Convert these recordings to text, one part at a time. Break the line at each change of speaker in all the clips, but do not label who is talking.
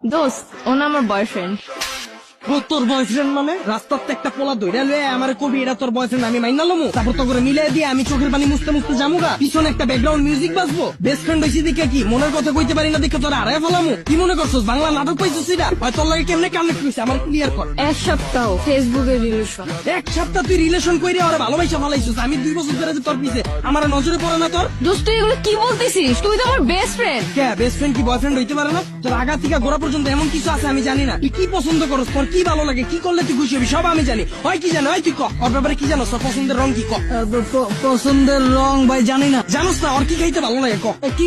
দোস্ত ও না আমার বয়ফ্রেন্ড।
তোর বয়ফ্রেন্ড মানে রাস্তাতে একটা পোলা ধইরা লয়ে আমার কবি এটা তোর বয়ফ্রেন্ড আমি মাইনা লমু তারপর তো করে মিলাই দিয়ে আমি চোখের পানি মুছতে মুছতে যামুগা পিছনে একটা ব্যাকগ্রাউন্ড মিউজিক বাজবো বেস্ট ফ্রেন্ড হইছি দেখে কি মনের কথা কইতে পারি না দেখে তোর আড়াই ফেলামু কি মনে করছস বাংলা নাটক পাইছিস এটা হয় তোর লাগে কেমনে কানেক্ট হইছে আমার ক্লিয়ার কর।
এক সপ্তাহ ফেসবুকে রিলেশন।
এক সপ্তাহ তুই রিলেশন কইরে ওরে ভালোবাসা ফলাইছিস আমি 2 বছর ধরে যে তোর পিছে আমার নজরে পড়ে না তোর।
দোস্ত তুই এগুলো কি বলতেছিস? তুই তো আমার বেস্ট ফ্রেন্ড।
কে বেস্ট ফ্রেন্ড কি বয়ফ্রেন্ড হইতে পারে না? তোর আগা থেকে গোড়া পর্যন্ত এমন কিছু আছে আমি জানি না। তুই কি পছন্দ করস তোর কি ভালো লাগে কি করলে তুই খুশি হবি সব আমি জানি। হয় কি জানো হয় তুই ক ওর ব্যাপারে কি জানো তোর পছন্দের রং কি ক? পছন্দের রং ভাই জানি না। জানোস না ওর কি খাইতে ভালো লাগে ক? কি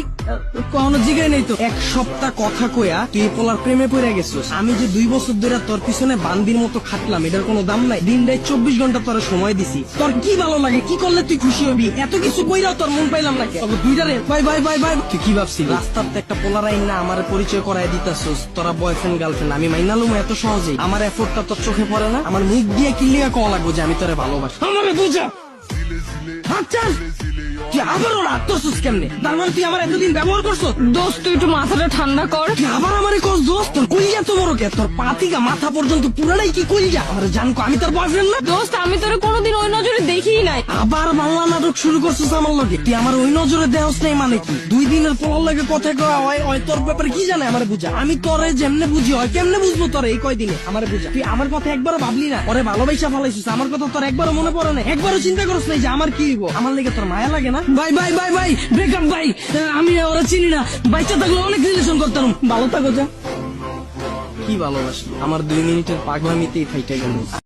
কখনো জিগাই নাই তো। এক সপ্তাহ কথা কইয়া তুই এই পোলার প্রেমে পড়ে গেছিস। আমি যে 2 বছর ধরে তোর পিছনে বান্দির মতো খাটলাম এটার কোনো দাম নাই। দিনটাই 24 ঘন্টা তোর সময় দিছি। তোর কি ভালো লাগে কি করলে তুই খুশি হবি এত কিছু কইরাও তোর মন পাইলাম না। দুইটারে বাই বাই বাই বাই। তুই কি ভাবছিস রাস্তাতে একটা পোলার আইন না আমার পরিচয় করায় দিতাছস তোরা বয়ফ্রেন্ড গার্লফ্রেন্ড আমি মাইনালুম এত সহজেই? আমার এফোর্টটা তোর চোখে পড়ে না? আমার মুখ দিয়ে কিলিয়া কওয়া লাগবো যে আমি তোরে ভালোবাসি? আমারে বুঝা আচ্ছা তুই আবারও রাগ করছিস কেমনে? তার মানে তুই আমার এতদিন ব্যবহার করছো?
দোস্ত তুই একটু মাথাটা ঠান্ডা কর।
তুই আবার আমারে কস দোস্ত? তোর কলিজা তো বড় কে? তোর পাতিকা মাথা পর্যন্ত পুরাটাই কি কলিজা? আমার জানকো আমি তোর বয়ফ্রেন্ড না?
দোস্ত আমি তোরে কোনোদিন ওই নজরে দেখিই নাই।
আবার বাংলা নাটক শুরু করছিস আমার লগে? তুই আমার ওই নজরে দেহস নাই মানে কি? 2 দিনের পোলার লাগে কথা কওয়া হয় তোর ব্যাপারে কি জানে আমারে বুঝা? আমি তোরে যেমনে বুঝি হয় কেমনে বুঝবো তোরে এই কয়দিনে আমারে বুঝা? তুই আমার কথা একবারও ভাবলি না? ওরে ভালোবাসা ফলাইছিস আমার কথা তোর একবারও মনে পড়ে না? একবারও চিন্তা করছ নাই যে আমার কি হইব? আমার লেগে তোর মায়া লাগে না? Bye bye bye bye breakup ভাই আমি ওরা চিনি না। বাইচা থাকলে অনেক রিলেশন করতাম। ভালো থাকো যা। কি ভালোবাসি আমার 2 মিনিটের পাগলামিতেই ফাইটা গেল।